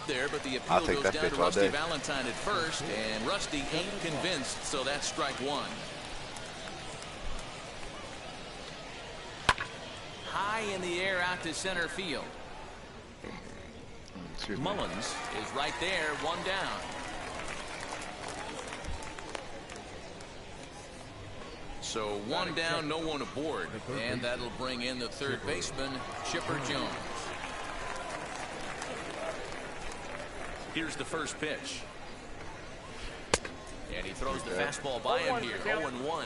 there, but the appeal goes down to Rusty Valentine at first, and Rusty ain't convinced, so that's strike one. High in the air out to center field. Mullins is right there, one down. So one down, no one aboard, and that'll bring in the third baseman, Chipper Jones. Here's the first pitch. And he throws the fastball by him here, 0-1.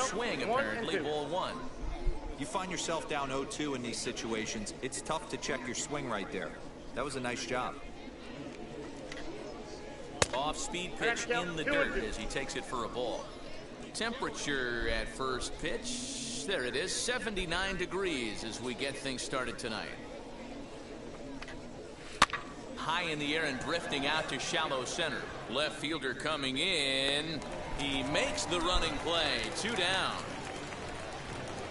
Swing, apparently, ball one. You find yourself down 0-2 in these situations, it's tough to check your swing right there. That was a nice job. Off-speed pitch in the dirt as he takes it for a ball. Temperature at first pitch, there it is, 79 degrees as we get things started tonight. High in the air and drifting out to shallow center. Left fielder coming in. He makes the running play. 2 down.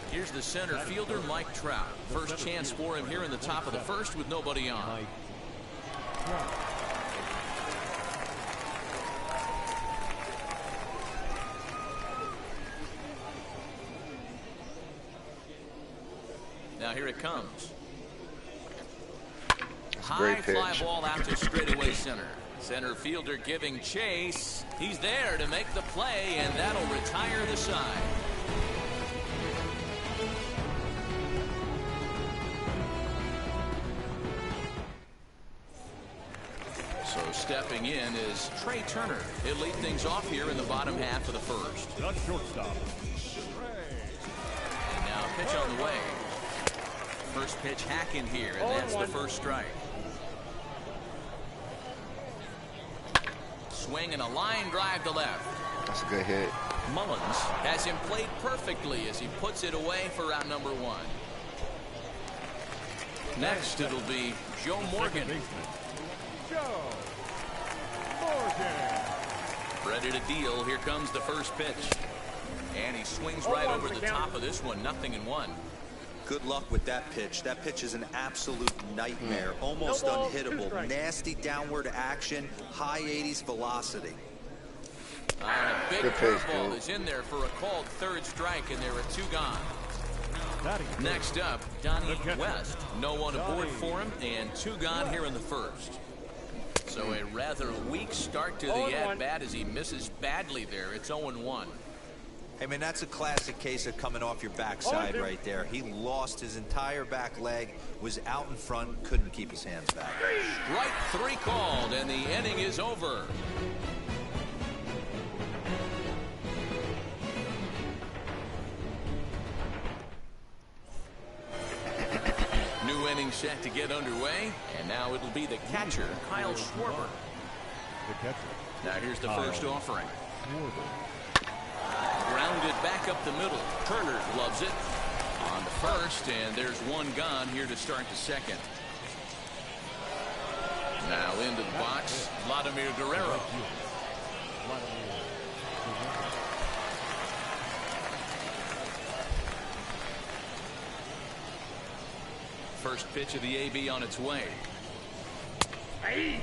Here's the center fielder, Mike Trout. First chance for him here in the top of the first with nobody on. Now here it comes. High fly ball out to straightaway center. Center fielder giving chase. He's there to make the play, and that'll retire the side. So stepping in is Trey Turner. He'll lead things off here in the bottom half of the first. The shortstop. And now pitch on the way. First pitch hack in here, and that's the first strike. Swing and a line drive to left. That's a good hit. Mullins has him played perfectly as he puts it away for out number one. Next, it'll be Joe Morgan. Joe Morgan. Ready to deal. Here comes the first pitch. And he swings right over the top of this one. 0-1. Good luck with that pitch. That pitch is an absolute nightmare. Almost unhittable. Nasty downward action. High 80s velocity. And a big curveball is in there for a called third strike, and there are 2 gone. Next up, Donnie West. No one aboard for him, and 2 gone here in the first. So a rather weak start to the at-bat as he misses badly there. It's 0-1. I mean, that's a classic case of coming off your backside right there. He lost his entire back leg, was out in front, couldn't keep his hands back. Strike 3 called, and the inning is over. New inning set to get underway, and now it'll be the catcher, Kyle Schwarber. The catcher. Now here's the first offering. Grounded back up the middle. Turner loves it on the first, and there's 1 gone here to start the second. Now into the box, Vladimir Guerrero. First pitch of the AB on its way. Hey,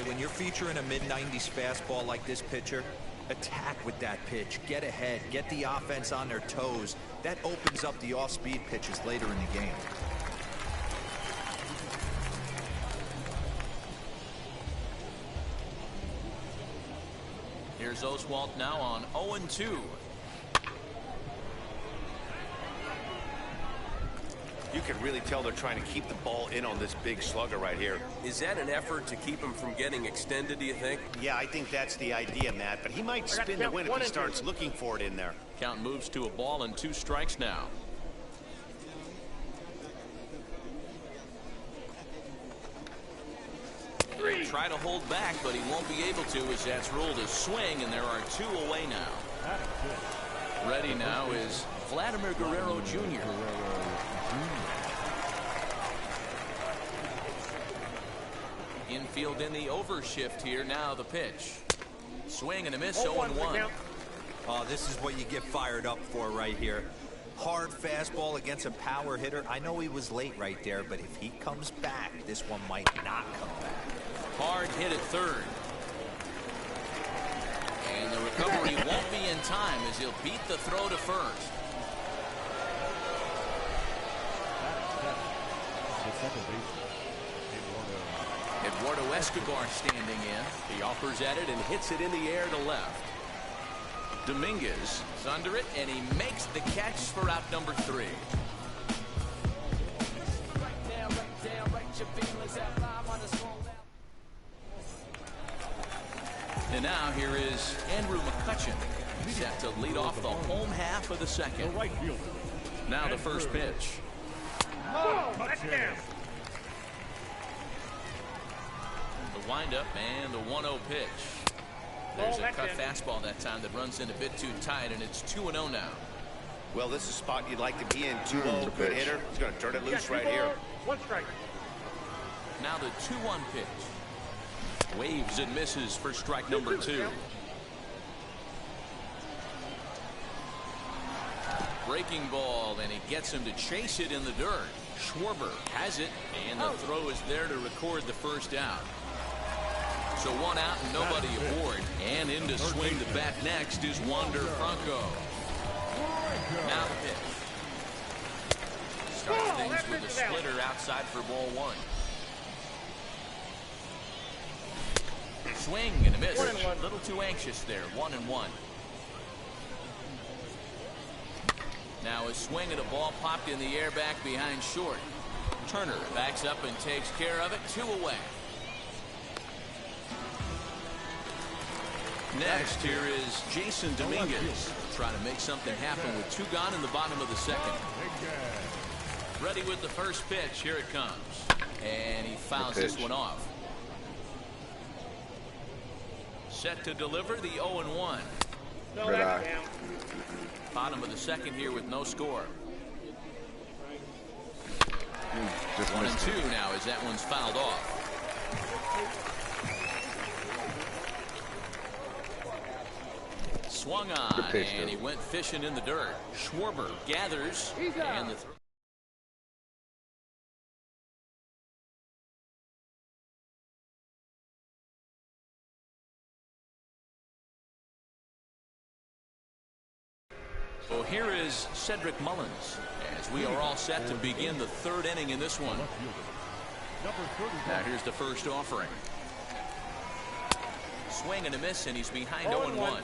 when you're featuring a mid-90s fastball like this pitcher, attack with that pitch. Get ahead. Get the offense on their toes. That opens up the off-speed pitches later in the game. Here's Oswalt now on 0-2. You can really tell they're trying to keep the ball in on this big slugger right here. Is that an effort to keep him from getting extended, do you think? Yeah, I think that's the idea, Matt. But he might spin the win if he starts looking for it in there. Count moves to a ball and 2 strikes now. Try to hold back, but he won't be able to as that's ruled a swing, and there are 2 away now. Ready now is Vladimir Guerrero Jr. field in the overshift here. Now the pitch. Swing and a miss, 0-1. Oh, this is what you get fired up for right here. Hard fastball against a power hitter. I know he was late right there, but if he comes back, this one might not come back. Hard hit at third. And the recovery won't be in time as he'll beat the throw to first. Eduardo Escobar standing in. He offers at it and hits it in the air to left. Dominguez is under it, and he makes the catch for out number 3. And now here is Andrew McCutchen, set to lead off the home half of the second. Now the first pitch. The windup and the 1-0 pitch. There's a cut fastball that time that runs in a bit too tight, and it's 2-0 now. Well, this is a spot you'd like to be in. 2-0, good hitter. He's going to turn it loose right here. 1 strike. Now the 2-1 pitch. Waves and misses for strike number 2. Breaking ball, and he gets him to chase it in the dirt. Schwarber has it, and the throw is there to record the first out. So 1 out and nobody aboard. And in to swing the bat next is Wander Franco. Now the pitch. Starts things with a splitter outside for ball 1. Swing and a miss. A little too anxious there. 1-1. Now a swing and a ball popped in the air back behind short. Turner backs up and takes care of it. 2 away. Next, here is Jason Dominguez. Trying to make something happen with 2 gone in the bottom of the second. Ready with the first pitch. Here it comes. And he fouls this one off. Set to deliver the 0-1. Bottom of the second here with no score. 1-2 now as that one's fouled off. Swung on, and he went fishing in the dirt. Schwarber gathers, and the throw. So here is Cedric Mullins, as we are all set to begin the 3rd inning in this one. Now here's the first offering. Swing and a miss, and he's behind 0-1.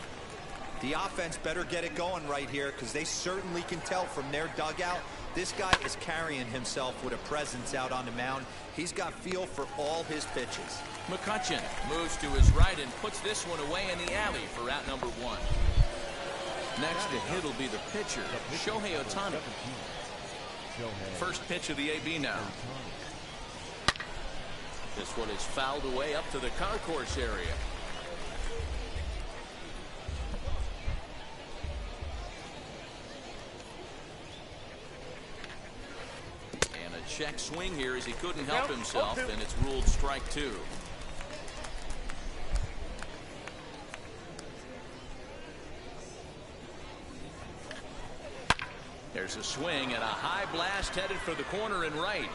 The offense better get it going right here, because they certainly can tell from their dugout this guy is carrying himself with a presence out on the mound. He's got feel for all his pitches. McCutchen moves to his right and puts this one away in the alley for out number 1. Next to hit will be the pitcher, Shohei Ohtani. First pitch of the AB now. This one is fouled away up to the concourse area. Check swing here as he couldn't help himself, and it's ruled strike 2. There's a swing and a high blast headed for the corner and right.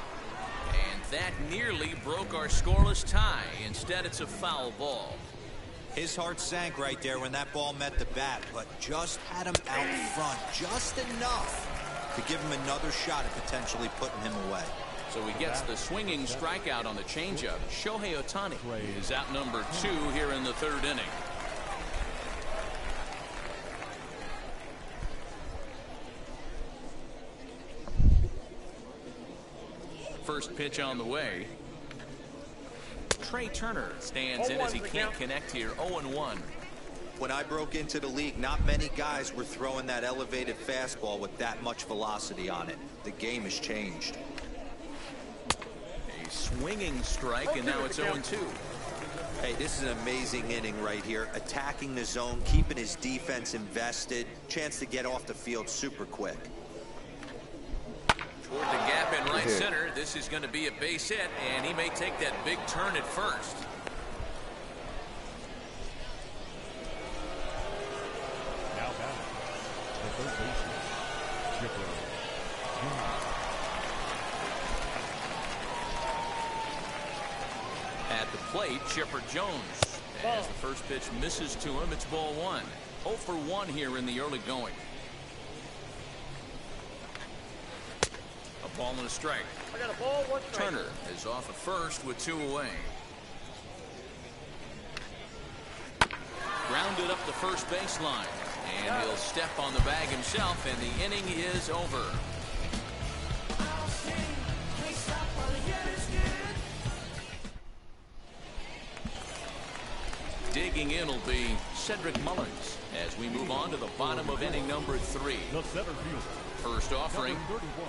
And that nearly broke our scoreless tie. Instead, it's a foul ball. His heart sank right there when that ball met the bat, but just had him out front just enough to give him another shot at potentially putting him away. So he gets the swinging strikeout on the changeup. Shohei Ohtani is out number 2 here in the 3rd inning. First pitch on the way. Trey Turner stands in as he can't connect here. 0-1. When I broke into the league, not many guys were throwing that elevated fastball with that much velocity on it. The game has changed. A swinging strike, and now it's 0-2. Hey, this is an amazing inning right here. Attacking the zone, keeping his defense invested. Chance to get off the field super quick. Toward the gap in right center. This is going to be a base hit, and he may take that big turn at first. At the plate, Chipper Jones. As the first pitch misses to him, it's ball one. 0 for 1 here in the early going. A ball and a strike. I got a ball, 1 strike. Turner is off at first with 2 away. Grounded up the first baseline. And he'll step on the bag himself, and the inning is over. Digging in will be Cedric Mullins as we move on to the bottom of inning number 3. The center fielder. First offering. Number 31.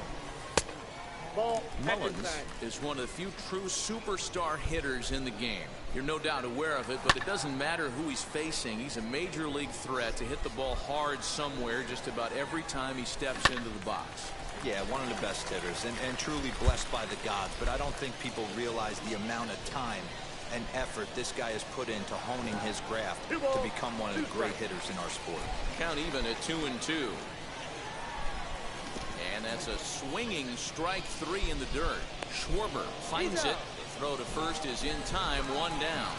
Ball, Mullins is one of the few true superstar hitters in the game. You're no doubt aware of it, but it doesn't matter who he's facing. He's a major league threat to hit the ball hard somewhere just about every time he steps into the box. Yeah, one of the best hitters and truly blessed by the gods, but I don't think people realize the amount of time and effort this guy has put into honing his craft to become one of the great hitters in our sport. Count even at 2-2. And that's a swinging strike 3 in the dirt. Schwarber finds it. The throw to first is in time, 1 down.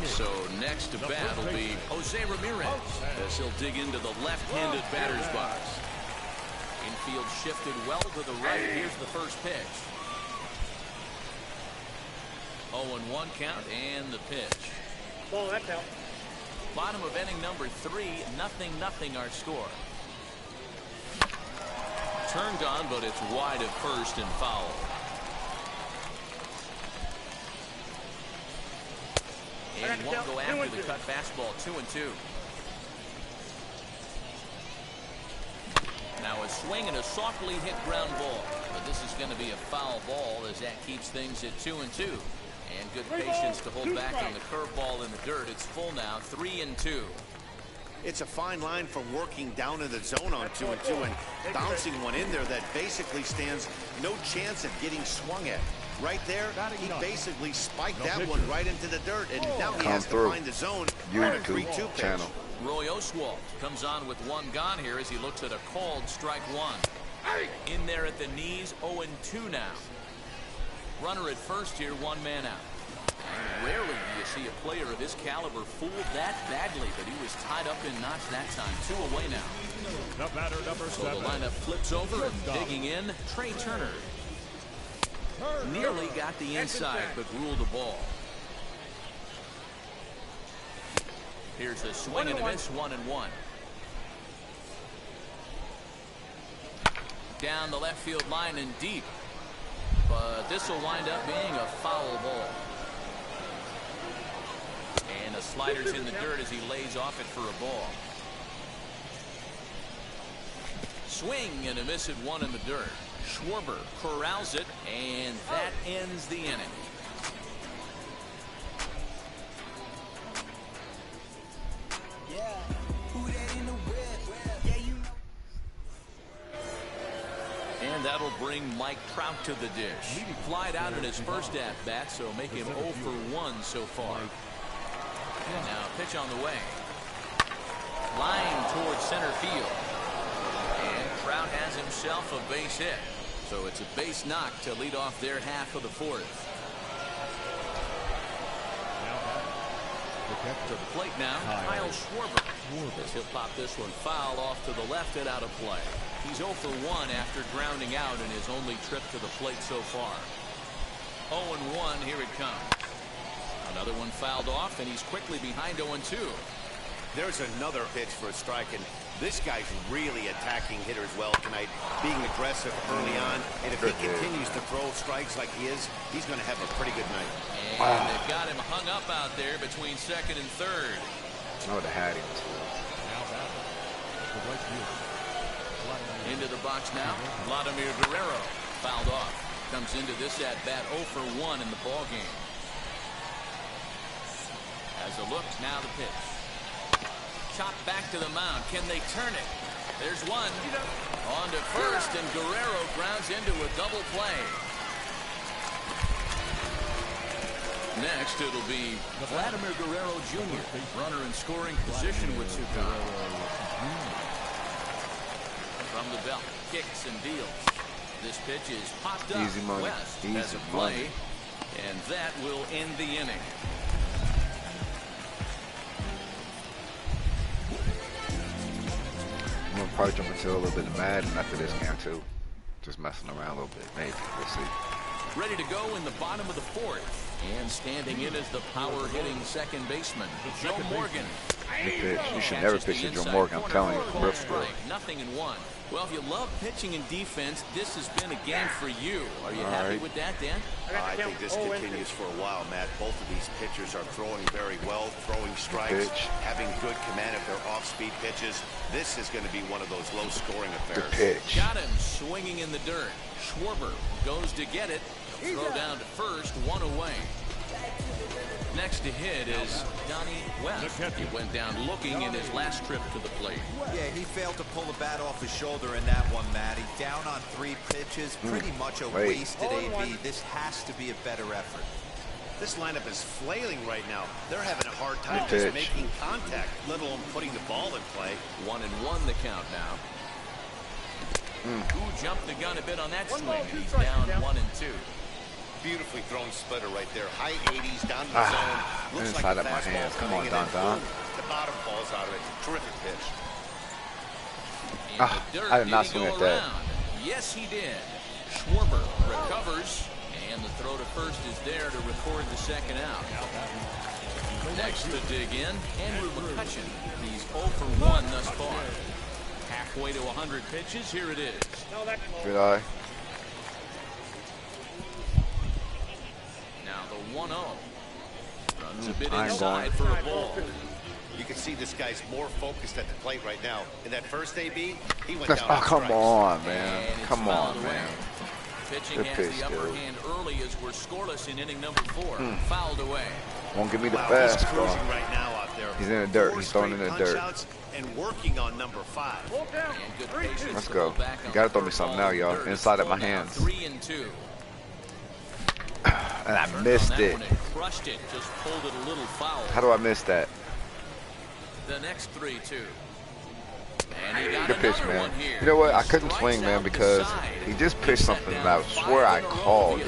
So next to bat will be Jose Ramirez as he'll dig into the left-handed batter's box. Infield shifted well to the right. Here's the first pitch. 0-1 count and the pitch. Ball, that's out. Bottom of inning number 3, 0-0 our score. Turned on, but it's wide at first and foul. And he won't go after the cut fastball. 2-2. Now a swing and a softly hit ground ball. But this is going to be a foul ball as that keeps things at 2-2. And good patience to hold back on the curveball in the dirt. It's full now, 3-2. It's a fine line for working down in the zone on 2-2 and bouncing one in there that basically stands no chance of getting swung at. Right there, he basically spiked that one right into the dirt, and now he has to find the zone on a 3-2 pitch. Roy Oswalt comes on with 1 gone here as he looks at a called strike 1. In there at the knees, 0-2 now. Runner at first here, 1 man out. And rarely do you see a player of his caliber fooled that badly, but he was tied up in knots that time. 2 away now. The batter number 7. So the lineup flips over and digging in, Trey Turner. Nearly got the inside, but ruled the ball. Here's a swing and a miss, 1-1. Down the left field line and deep. But this will wind up being a foul ball. And the slider's in the dirt as he lays off it for a ball. Swing and a miss at 1 in the dirt. Schwarber corrals it, and that ends the inning. And that'll bring Mike Trout to the dish. He flied out in his first at-bat, so make him 0 for 1 so far. And now pitch on the way. Line towards center field. And Trout has himself a base hit. So it's a base knock to lead off their half of the 4th. To the plate now, Kyle Schwarber. As he'll pop this one foul off to the left and out of play. He's 0 for 1 after grounding out in his only trip to the plate so far. 0-1, here it comes. Another one fouled off, and he's quickly behind 0-2. There's another pitch for a strike, and this guy's really attacking hitters well tonight, being aggressive early on. And if he continues to throw strikes like he is, he's going to have a pretty good night. And they've got him hung up out there between second and third. Oh, the Hattie. Into the box now, Vladimir Guerrero fouled off. Comes into this at bat 0 for 1 in the ball game. As a look, now the pitch. Chopped back to the mound. Can they turn it? There's one. On to first, and Guerrero grounds into a double play. Next, it'll be Vladimir Guerrero Jr., runner in scoring position with 2 gone. From the belt, kicks and deals. This pitch is popped up. Easy money. West Easy has a play, and that will end the inning. I'm gonna probably jump into a little bit of Madden after this game too. Just messing around a little bit, maybe. We'll see. Ready to go in the bottom of the fourth. And standing in is the power-hitting second baseman, Joe Morgan. Good pitch. You should never pitch to Joe Morgan, I'm telling you. Real strike. Nothing in one. Well, if you love pitching and defense, this has been a game for you. Are you happy with that, Dan? I think this continues for a while, Matt. Both of these pitchers are throwing very well, throwing strikes, having good command of their off-speed pitches. This is going to be one of those low-scoring affairs. Good pitch. Got him swinging in the dirt. Schwarber goes to get it. Throw down to first, one away. Next to hit is Donnie West. He went down looking in his last trip to the plate. Yeah, he failed to pull the bat off his shoulder in that one, Matty. Down on 3 pitches, pretty much a wasted AB. This has to be a better effort. This lineup is flailing right now. They're having a hard time just making contact, let alone putting the ball in play. 1-1 the count now. Who jumped the gun a bit on that swing, and he's down 1-2. Beautifully thrown splitter right there. High 80s down to the zone. Looks like a fastball. Come on, Don. The bottom falls out of it. Terrific pitch. I did not swing at that. Yes, he did. Schwarber recovers, and the throw to first is there to record the second out. Next to dig in, Andrew McCutchen. He's 0 for 1 thus far. Halfway to 100 pitches. Here it is. Good eye. Now the 1-0. Runs a bit inside for a ball. You can see this guy's more focused at the plate right now. In that first AB, he went down. Oh, come on, man. Come on, man. Pitching has the upper hand early as we're scoreless in inning number 4. Fouled away. Won't give me the fastball. He's fastball. right now out there. He's in the dirt. He's throwing in the dirt. And working on number 5. Let's go. You gotta throw me something now, y'all. Inside of my hands. 3-2. And I missed it. Crushed it. Just pulled it a little foul. How do I miss that? The next 3-2. And he got good pitch, another man. one here. You know what? I couldn't swing, man, because he just pitched something that I swear I called it.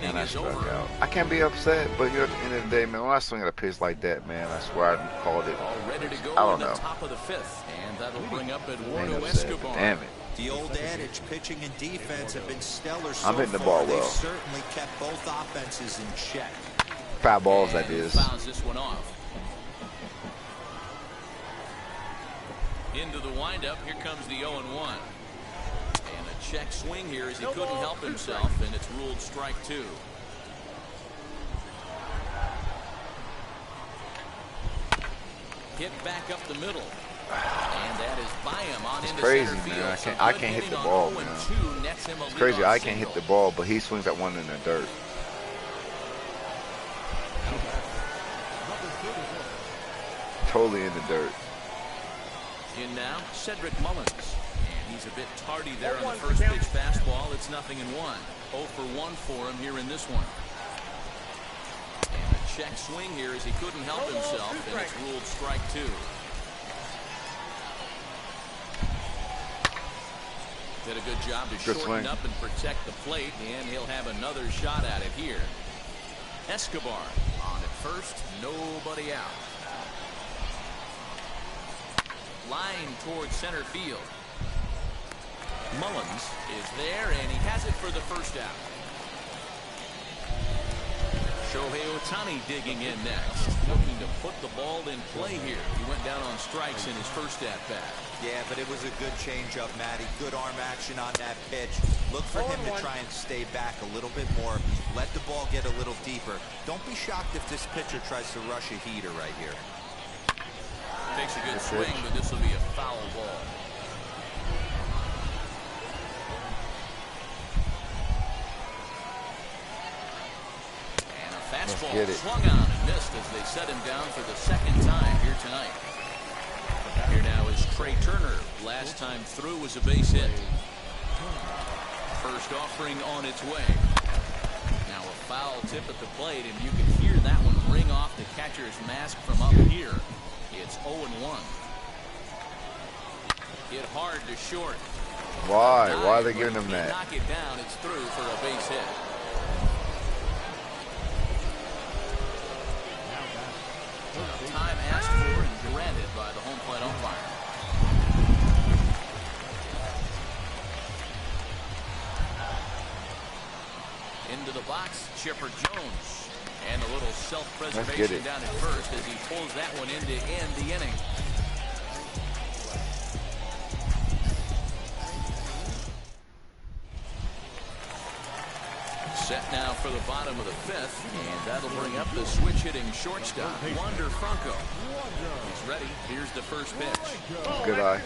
And I struck out. I can't be upset, but you know, at the end of the day, man, when I swing at a pitch like that, man, I swear I called it. I don't know. Top of the 5th, and that'll bring up Eduardo Ain't upset. Escobar. Damn it. The old adage, pitching and defense have been stellar so I'm hitting the far. ball well. They've certainly kept both offenses in check. 5 balls, that is. Fouls this one off. Into the windup, here comes the 0-1. And a check swing here as he couldn't help himself, and it's ruled strike 2. Hit back up the middle. And that is by him on into Crazy, center field. man. So I can't hit the ball, man. It's crazy. I can't hit the ball, but he swings at one in the dirt. Totally in the dirt. In now, Cedric Mullins. And he's a bit tardy there on the first pitch fastball. It's 0-1. 0 for 1 for him here in this one. And a check swing here as he couldn't help himself, and it's ruled strike 2. Did a good job to shorten up and protect the plate, and he'll have another shot at it here. Escobar on at first, nobody out. Line towards center field. Mullins is there, and he has it for the first out. Shohei Ohtani digging in next, looking to put the ball in play here. He went down on strikes in his first at-bat. Yeah, but it was a good changeup, Matty. Good arm action on that pitch. Look for him to try and stay back a little bit more. Let the ball get a little deeper. Don't be shocked if this pitcher tries to rush a heater right here. Takes a good swing, but this will be a foul ball. And a fastball swung on and missed as they set him down for the second time here tonight. Here now is Trey Turner. Last time through was a base hit. First offering on its way. Now a foul tip at the plate, and you can hear that one ring off the catcher's mask from up here. It's 0-1. Hit hard to short. Why? Why are they giving him that? Knock it down. It's through for a base hit. Time asked for and granted by the home plate umpire. Into the box, Chipper Jones. And a little self-preservation down at first as he pulls that one in to end the inning. Set now for the bottom of the fifth, and that'll bring up the switch-hitting shortstop, Wander Franco. He's ready. Here's the first pitch. Good eye.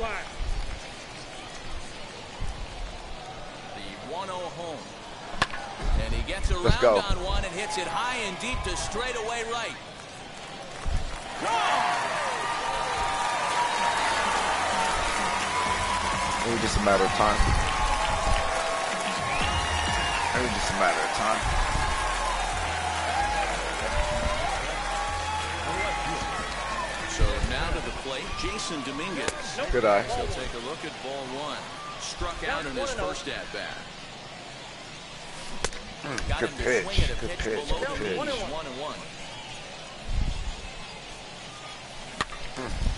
The 1-0 home. And he gets around on one and hits it high and deep to straightaway right. Maybe just a matter of time. Maybe just a matter of time. So now to the plate, Jason Dominguez. Good eye. He'll take a look at ball one. Struck out in his first at bat. Good pitch. Good pitch. Good pitch. 1-1.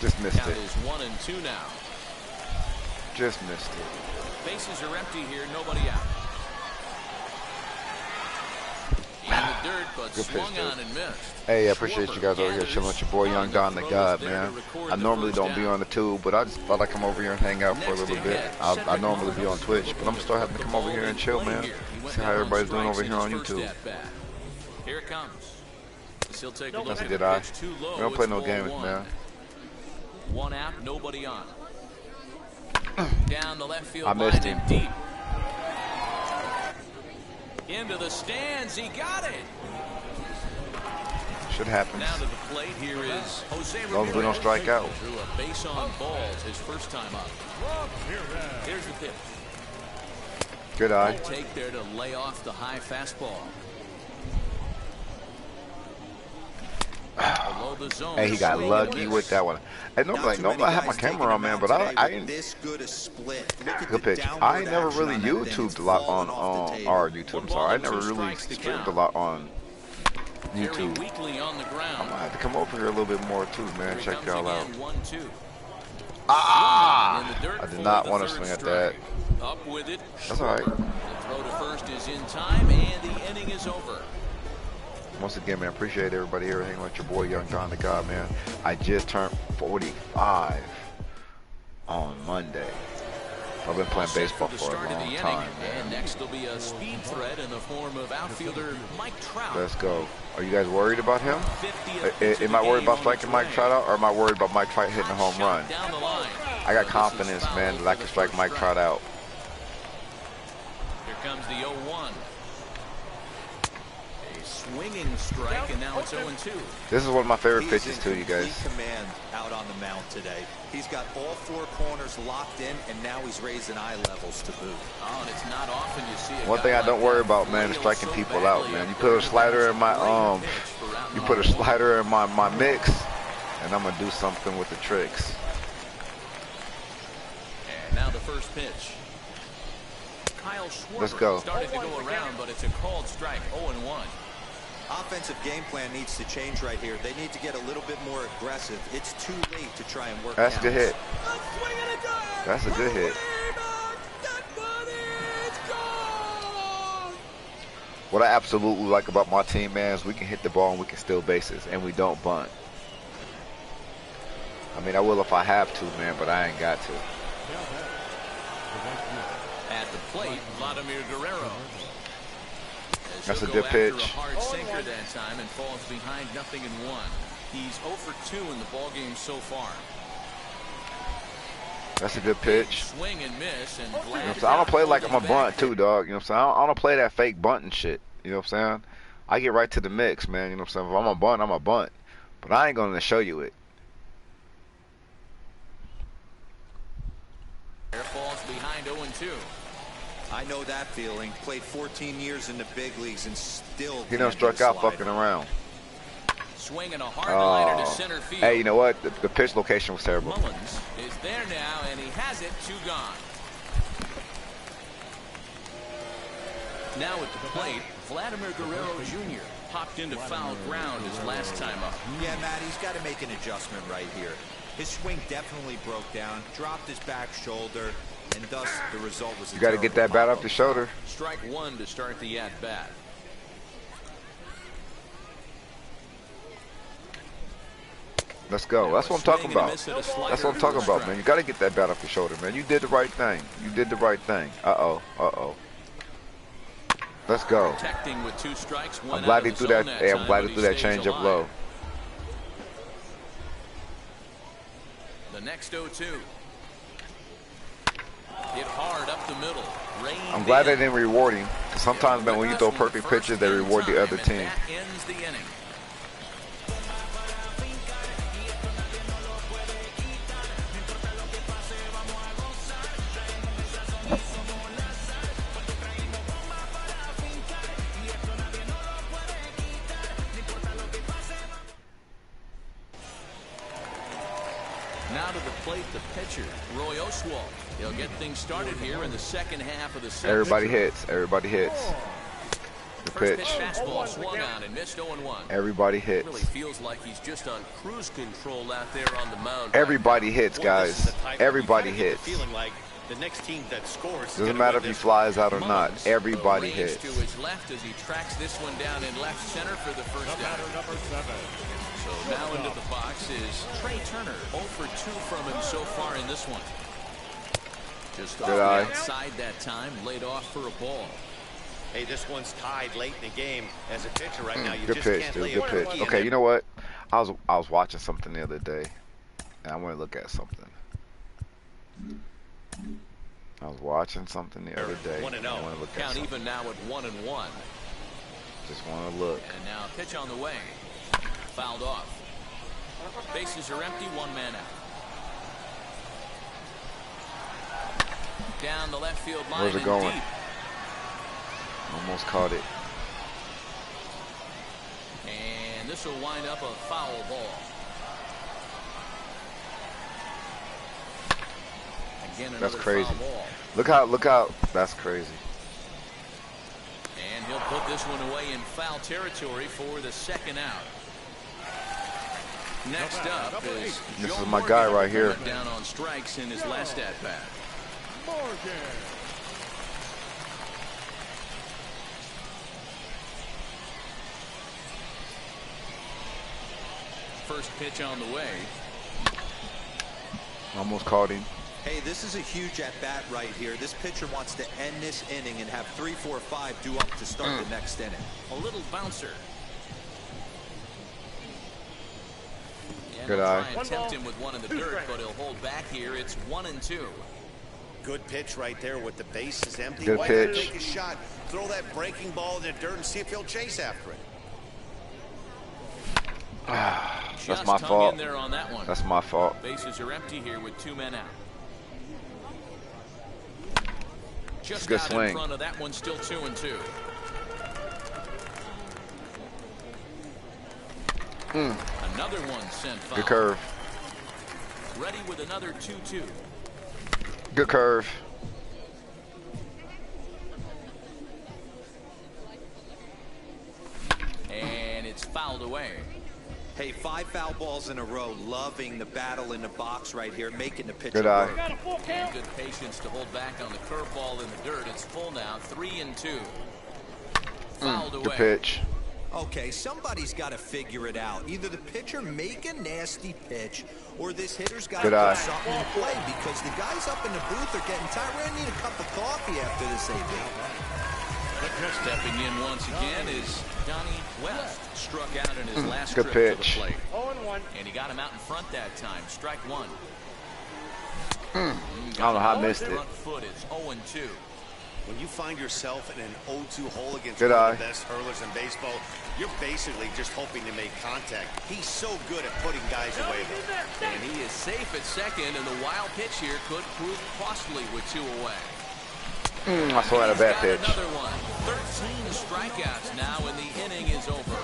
Just missed Count it. is 1-2 now. Just missed it. Bases are empty here. Nobody out. In the dirt, but Good pitch, swung on and missed. Hey, I appreciate you guys over here chilling with your boy Young Don the God, man. I normally don't be on the tube, but I just thought I'd come over here and hang out for a little bit. I normally be on Twitch, but I'm still having to come over here and chill, man. See how everybody's doing over here on YouTube. Here it comes. He'll take a look That's a at good the eye. pitch too low. We don't play It's no ball games, one. man. One out, nobody on. Down the left field I missed line him. and deep. Into the stands, he got it. Shit happens. Now to the plate, here is Jose As long as we don't strike out. Drew a base on balls his first time up. Here's the pitch. Good eye. He'll take there to lay off the high fastball. Below the zone. Hey, he got lucky with that one. Hey, normally I have my camera on, man, but I ain't. Good pitch. I ain't never really YouTubed a lot on our YouTube. I'm sorry, I never really streamed a lot on YouTube. I might have to come over here a little bit more too, man. Check y'all out. I did not want to swing at that. Up with it. That's all right. The throw to first is in time, and the inning is over. Once again, man, appreciate everybody here hanging with your boy Young Don the God, man. I just turned 45 on Monday. I've been playing baseball for a long time, man. And next will be a speed threat in the form of outfielder Mike Trout. Let's go. Are you guys worried about him? Am I worried about striking Mike Trout out, or am I worried about Mike Trout hitting a home run? I got confidence, man, that I can strike Mike Trout out. Here comes the 0-1. Swinging strike, and now it's 0-2. This is one of my favorite pitches too, you guys. Command out on the mound today. He's got all four corners locked in, and now he's raising eye levels to boot. Oh, and it's not often you see One thing I don't worry about, man, is striking people out, man. You put a slider in my my mix, and I'm gonna do something with the tricks. And now the first pitch. Kyle Schwarber. Let's go. Started to go around, but it's a called strike. 0-1. Offensive game plan needs to change right here. They need to get a little bit more aggressive. It's too late to try and work. That's a good hit. counts. That's a good hit. What I absolutely like about my team, man, is we can hit the ball and we can steal bases, and we don't bunt. I mean, I will if I have to, man, but I ain't got to. At the plate, Vladimir Guerrero. That's a good pitch. A hard sinker that time and falls behind 0-1. He's 0 for 2 in the ball game so far. That's a good pitch. Swing and miss, and you know I don't play like I'm a bunt too, dog. You know what I'm saying? I don't play that fake bunting shit. You know what I'm saying? I get right to the mix, man. You know what I'm saying? If I'm a bunt, I'm a bunt. But I ain't gonna show you it. Air falls behind 0-2. I know that feeling. Played 14 years in the big leagues and still. He done struck out fucking around. Swinging a hard liner to center field. Hey, you know what? The pitch location was terrible. Mullins is there now, and he has it. 2 gone. Now at the plate, Vladimir Guerrero Jr. popped into foul ground his last time up. Yeah, Matt, he's got to make an adjustment right here. His swing definitely broke down, dropped his back shoulder, and thus the result was. You got to get that bat off the shoulder. Strike 1 to start the at bat. Let's go. That's what I'm talking about. That's what I'm talking about, man. You got to get that bat off the shoulder, man. You did the right thing. You did the right thing. Uh-oh. Uh-oh. Let's go. Protecting with 2 strikes, I'm glad he threw that. Hey, I'm glad he threw that changeup low. The next 0-2. Hit hard up the middle. I'm glad they didn't reward him. Because sometimes, man, when you throw perfect pitches, they reward the other team. That ends the inning. Now to the plate, the pitcher, Roy Oswalt. He'll get things started here in the second half of the seventh. Everybody hits. Everybody hits. The pitch. Fastball swung on and missed 0-1. Everybody hits. Really feels like he's just on cruise control out there on the mound. Everybody hits, guys. Everybody hits. Feeling like the next team that scores. Doesn't matter if he flies out or not. Everybody hits. To his left as he tracks this one down in left center for the first down. Number 7. So now into the box is Trey Turner. 0 for 2 from him so far in this one. Just off the outside that time, laid off for a ball. Hey, this one's tied late in the game. As a pitcher right now, you good just pitch, can't dude. lay Good a pitch. rookie in Okay, there. you know what? I was watching something the other day, and I want to look at something. I was watching something the other day. 1-0. I want to look at Count something. even now at 1-1. Just want to look. And now pitch on the way. Fouled off. Bases are empty, 1 man out. Down the left field line. Where's it going? Deep. Almost caught it. And this will wind up a foul ball. Again, That's another crazy. foul ball. Look out. That's crazy. And he'll put this one away in foul territory for the second out. Next up is This Joe is my Morgan, guy right here. went down on strikes in his last at bat. Morgan. First pitch on the way. Almost caught him. Hey, this is a huge at-bat right here. This pitcher wants to end this inning and have 3, 4, 5 due up to start the next inning. A little bouncer. And Good he'll eye. try and tempt him with one in the dirt, but he'll hold back here. It's 1-2. Good pitch right there with the bases empty. Good Why pitch. not take a shot, throw that breaking ball in the dirt, and see if he'll chase after it. That's Just my hung fault. in there on that one. That's my fault. Bases are empty here with 2 men out. Just Good got swing. in front of that one, still 2-2. Another one sent foul. Good curve. Ready with another 2-2. Good curve. And it's fouled away. Hey, 5 foul balls in a row. Loving the battle in the box right here, making the pitcher Good eye. work. Got a full And count. good patience to hold back on the curveball in the dirt. It's full now, 3-2. Fouled Good away. pitch. Okay, somebody's got to figure it out. Either the pitcher make a nasty pitch, or this hitter's got to Good eye. put something in play, because the guys up in the booth are getting tired. We're gonna need a cup of coffee after this, AB. Stepping in once again is Donnie West. Struck out in his last Good trip pitch. to the plate. 0-1. And he got him out in front that time. Strike 1. I don't know how I missed it. Front foot is 0-2. When you find yourself in an 0-2 hole against Good one eye. of the best hurlers in baseball, you're basically just hoping to make contact. He's so good at putting guys away, though. And he is safe at second, and the wild pitch here could prove costly with 2 away. I saw that a bad He's got pitch. another one. 13 strikeouts now, and the inning is over.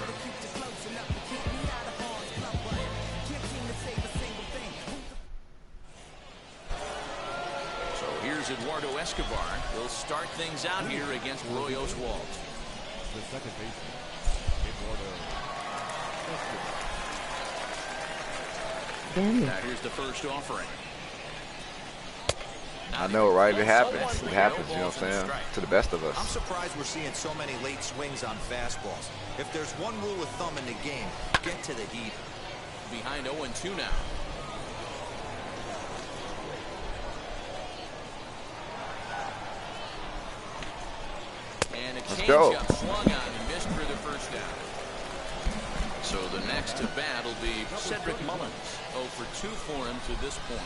Here's Eduardo Escobar. He'll start things out here against Roy Oswalt. The second baseman, Eduardo Escobar. Now here's the first offering. I know, right? It happens. It happens, you know what I'm saying? To the best of us. I'm surprised we're seeing so many late swings on fastballs. If there's one rule of thumb in the game, get to the heat. Behind 0-2 now. And a changeup swung on and missed for the first down. So the next to bat will be Cedric Mullins. 0 for 2 for him to this point.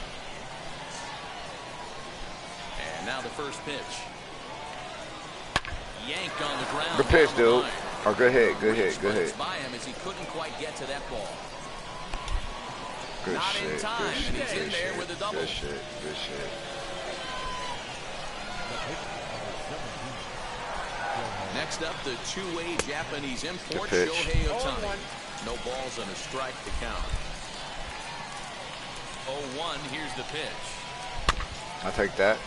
And now the first pitch. Yanked on the ground. Good pitch, dude. Oh, good hit, good hit, good hit. By him as he couldn't quite get to that ball. Good Not shit, in time, good and shit, he's in good there shit, with a double. good shit, good shit. Next up, the two-way Japanese import, Good pitch. Shohei Ohtani. No balls and a strike to count. 0-1, here's the pitch. I'll take that.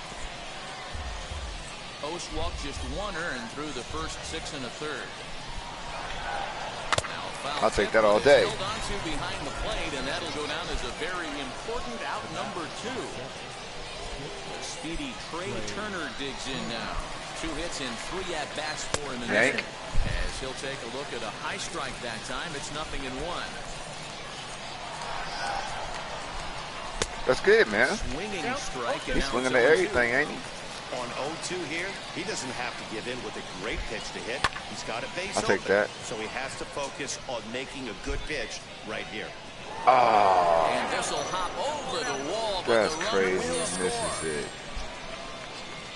Oswalt just one earned through the first 6 1/3. I'll take that all day. Held onto behind the plate, and that'll go down as a very important out number 2. The speedy Trey Turner digs in now. 2 hits and 3 at-bats for him in this one. As he'll take a look at a high strike that time, it's 0-1. That's good, man. Swinging strike. He's swinging at everything, ain't he? On 0-2 here, he doesn't have to give in with a great pitch to hit. He's got a base I'll take that. So he has to focus on making a good pitch right here. Oh, And this will hop over the wall. that's but the crazy. runner will He misses score. it.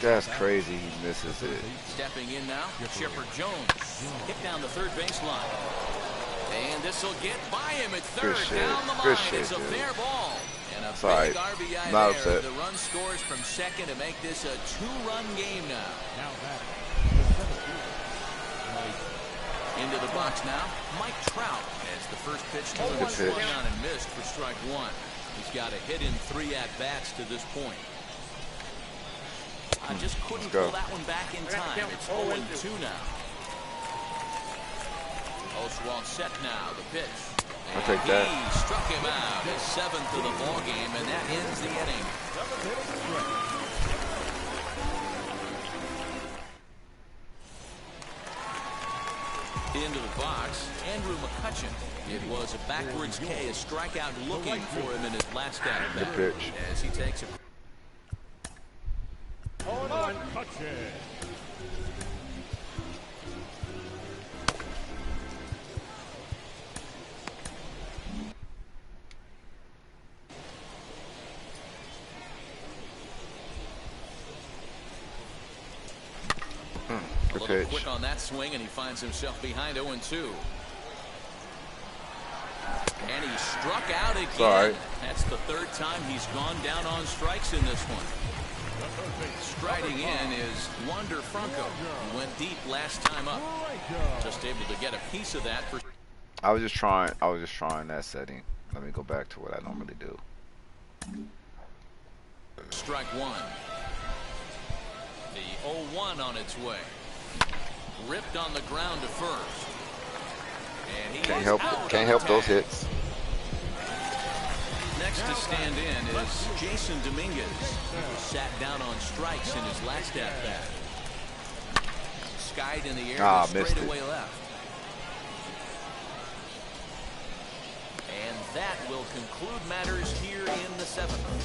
That's crazy. He misses it. Stepping in now, Chipper Jones. Hit down the third baseline. And this will get by him at third. Good shit. Down the line. Good shit, It's a dude. fair ball. And a Sorry. big RBI Not there. upset. The run scores from second to make this a 2-run game now. Now that Into the box now, Mike Trout as the first pitch to him Good swung pitch. on and missed for strike 1. He's got a hit in 3 at-bats to this point. I just couldn't go. pull that one back in time. It's 0-2 now. Oswalt set now, the pitch. I'll take that. He struck him out, his 7th of the ball game, and that ends the inning. Into the box, Andrew McCutchen. It was a backwards K, a strikeout looking for him in his last at bat. Good pitch. As he takes a McCutchen. a little pitch. quick on that swing, and he finds himself behind 0-2. And he struck out again. Sorry. That's the 3rd time he's gone down on strikes in this one. Striding in is Wander Franco, who went deep last time up. Just able to get a piece of that for. I was just trying that setting. Let me go back to what I normally do. Strike 1. The 0-1 on its way. Ripped on the ground to first. And he Can't is help out it. on Can't help the those tag. hits. Next to stand in is Jason Dominguez, who sat down on strikes in his last at-bat. Skied in the air to missed it. straightaway left. And that will conclude matters here in the 7th.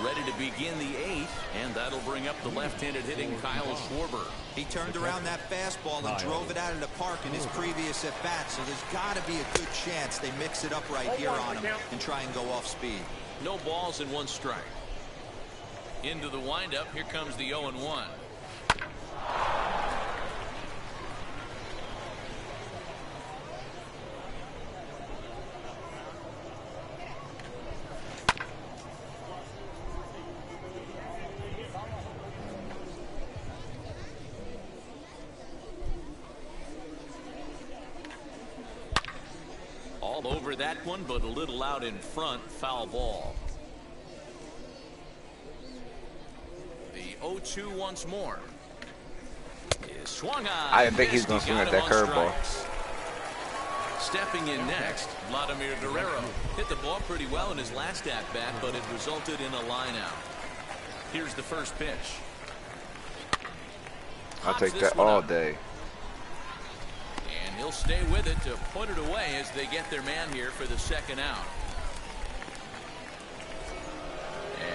Ready to begin the 8th, and that'll bring up the left-handed hitting Kyle Schwarber. He turned around that fastball and drove it out of the park in his previous at-bat, so there's got to be a good chance they mix it up right here on him and try and go off speed. No balls and 1 strike. Into the windup, here comes the 0-1. over that one, but a little out in front. Foul ball. The 0-2 once more. Is swung on. I didn't think he was going to swing at that curveball. Stepping in next, Vladimir Guerrero. Hit the ball pretty well in his last at-bat, but it resulted in a line-out. Here's the first pitch. I'll take that all day. And he'll stay with it to put it away as they get their man here for the second out.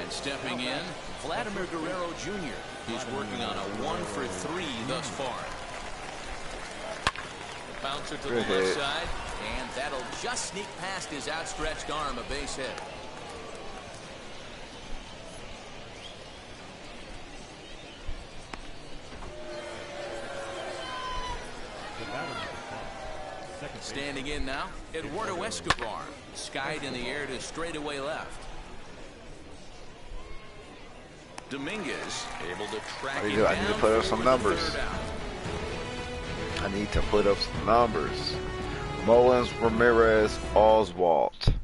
And stepping in, Vladimir Guerrero Jr. He's working on a 1-for-3 thus far. Bouncer to the left side, and that'll just sneak past his outstretched arm, a base hit. Standing in now, Eduardo Escobar, skied in the air to straightaway left. Dominguez able to track it down. I need to put up some numbers. I need to put up some numbers. Mullins, Ramirez, Oswalt.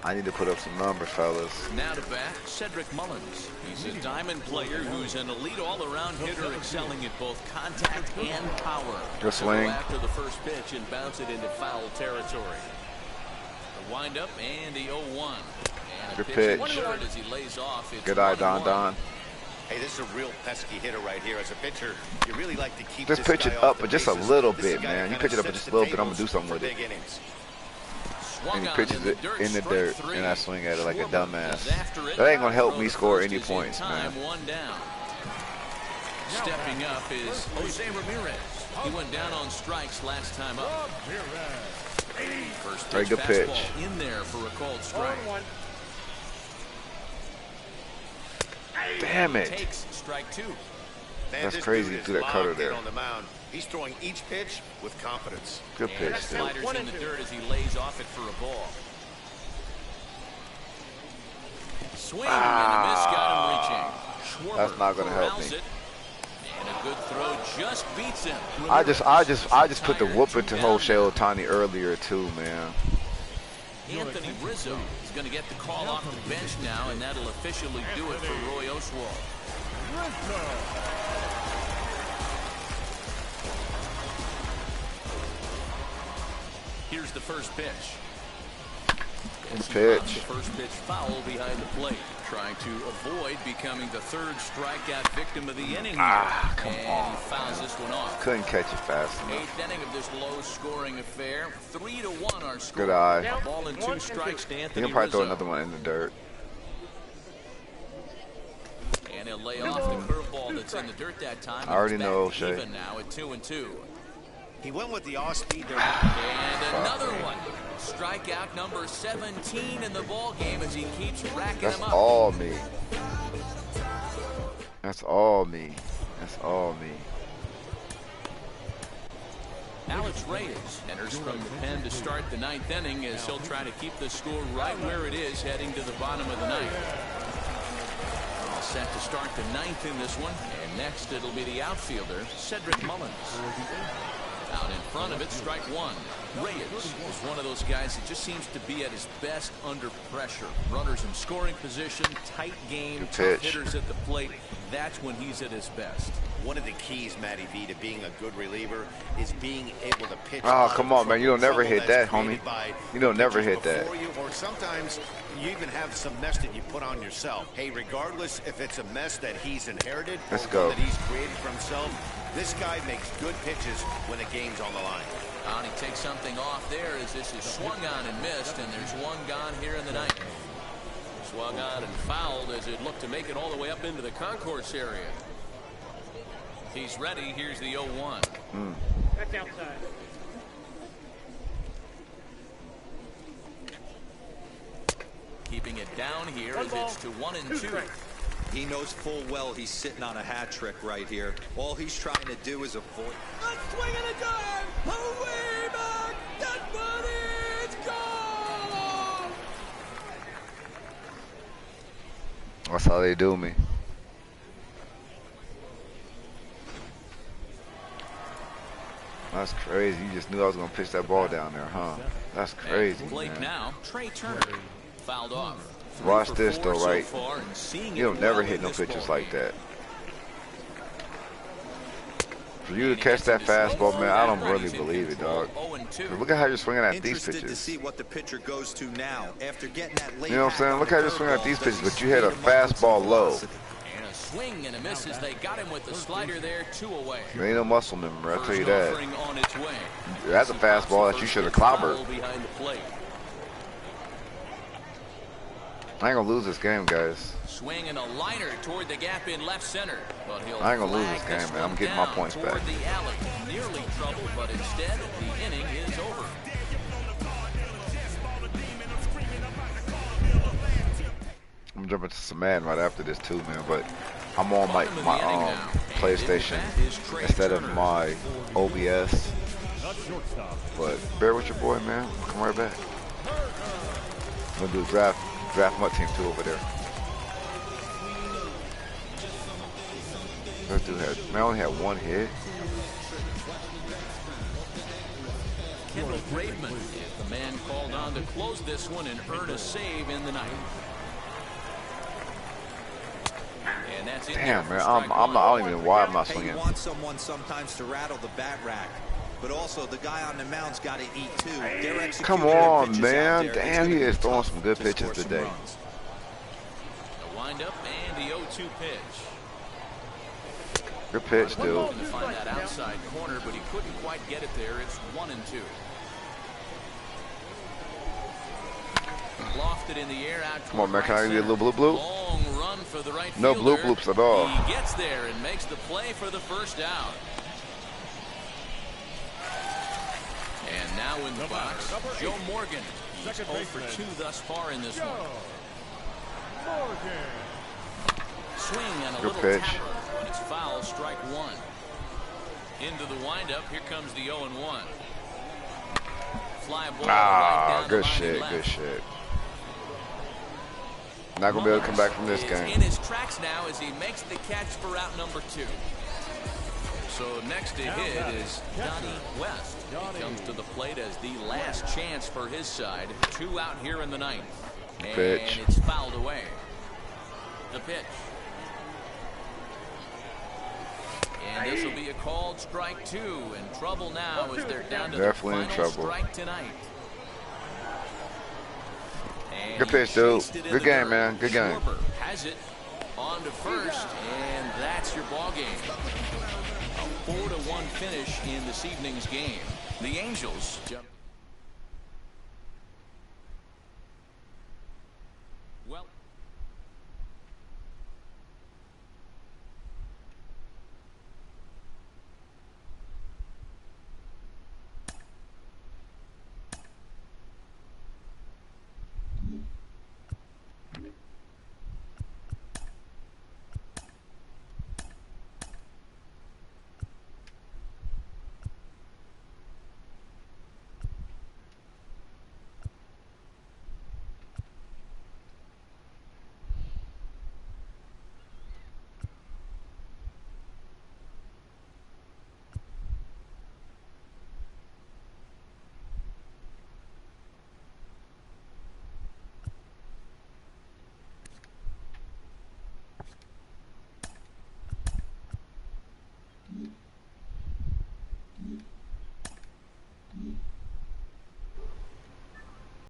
I need to put up some numbers, fellas. Now to bat, Cedric Mullins. He's a diamond player who's an elite all-around hitter, excelling at both contact and power. Good swing. Go after the first pitch and bounce it into foul territory. The windup and the 0-1. Good pitch. As he lays off, good eye, Don. Hey, this is a real pesky hitter right here. As a pitcher, you really like to keep just pitch it up, but just a little bit, man. You pitch it up just a little bit, I'm gonna do something with it. And he pitches it in the dirt, and I swing at it like a dumbass. That ain't gonna help me score any points, man. Stepping up is Jose Ramirez. He went down on strikes last time up. First very good pitch. In there for a called strike. Damn it. Takes strike two. That's crazy to do that cutter there. On the mound. He's throwing each pitch with confidence. Good pitch, dude. Sliders in the dirt as he lays off it for a ball. Swing and a miss got him reaching. That's not gonna help me. And a good throw just beats him. I just put the whooping to Jose Ohtani earlier too, man. Anthony Rizzo is going to get the call off the bench now, and that'll officially do it for Roy Oswalt. Here's the first pitch. Good pitch. The first pitch foul behind the plate, trying to avoid becoming the third strikeout victim of the inning. Come on. He fouls this one off. Couldn't catch it fast enough. Eighth inning of this low-scoring affair. 3-1 our score. Good eye. A ball and two strikes to Anthony He'll probably throw Rizzo. another one in the dirt. And he'll lay off the curveball that's in the dirt that time. I already know, O'Shea. Even now at 2-2. He went with the off-speed there. And another one. Strikeout number 17 in the ball game as he keeps racking That's them up. all me. That's all me. That's all me. Alex Reyes enters from the pen to start the ninth inning as he'll try to keep the score right where it is heading to the bottom of the ninth. All set to start the ninth in this one. And next it'll be the outfielder, Cedric Mullins. Out in front of it, strike one. Reyes is one of those guys that just seems to be at his best under pressure. Runners in scoring position, tight game, tough hitters at the plate. That's when he's at his best. One of the keys, Matty V, to being a good reliever is being able to pitch. Oh, come on, man. You don't never hit that, homie. You don't never hit that. Or sometimes you even have some mess that you put on yourself. Hey, regardless if it's a mess that he's inherited or that he's created for himself, this guy makes good pitches when the game's on the line. And he takes something off there as this is swung on and missed, and there's one gone here in the ninth. Swung on and fouled as it looked to make it all the way up into the concourse area. He's ready. Here's the 0-1. That's outside. Keeping it down here as it's to 1-2. He knows full well he's sitting on a hat trick right here. All he's trying to do is avoid. A swing and a dive! Away back! That money is gone! That's how they do me. That's crazy. You just knew I was gonna pitch that ball down there, huh? That's crazy, Plate man. now, Trey Turner fouled off. Watch this though, So right? far, and seeing You don't it never well hit in no this pitches ball like game. that. For you to catch that fastball, man, I don't really believe it, dog. 'Cause look at how you're swinging at these Interested to pitches. see what the pitcher goes to now after getting that late. You know what I'm saying? hack Look on how the you're swinging at curveball. these Does pitches, he but you hit a speed him up with some fastball low. velocity? And a swing and a miss as they got him with the slider there, 2 away. You ain't no muscle memory, I'll tell you First that. offering on its way. That's a fastball that you should have clobbered. Foul behind the plate. I ain't gonna lose this game, guys. Swing and a liner toward the gap in left center. But he'll I ain't gonna lose flag this game, man. I'm one getting my down points toward back. The alley. Nearly trouble, but instead the inning is over. I'm jumping to some Madden right after this too, man. But I'm on my PlayStation instead of my OBS. But bear with your boy, man. Come right back. I'm gonna do a draft MUT team too over there. That dude had, man, only had 1 hit. Kendall Graveman is the man called on to close this one and earn a save in the ninth. And that's it. Damn, man, I don't even know why I'm not Hey, swinging. you want someone sometimes to rattle the bat rack, but also the guy on the mound's got to eat too. They're executing Come their on, pitches man. out there. It's Damn, gonna he be is throwing tough some good to pitches score some today. runs. The windup and the 0-2 pitch. Good pitch, dude. Looking to find that outside corner, but he couldn't quite get it there. It's 1-2. Lofted in the air out. Come on, man. Can I give you a little bloop bloop? Long run for the right No fielder. bloop bloops at all. He gets there and makes the play for the first out. And now in the box, Joe Morgan. He's 0 for 2 thus far in this one. Swing and a Good little pitch. tapper. When it's foul, strike 1. Into the windup. Here comes the 0-1. Fly ball right down the good line shit, left. good shit. Not gonna be able to come back from this Is game. in his tracks now as he makes the catch for out number 2. So next to hit is Donnie West. He comes to the plate as the last chance for his side. 2 out here in the ninth. And Pitch. it's fouled away. The pitch. And this will be a called strike 2. In trouble now as they're down to Definitely the in final trouble. strike tonight. And Good pitch, he dude. chased it in Good the game, dirt. man. Good game. Schwarber has it on to first, and that's your ball game. A 4-1 finish in this evening's game. The Angels jump.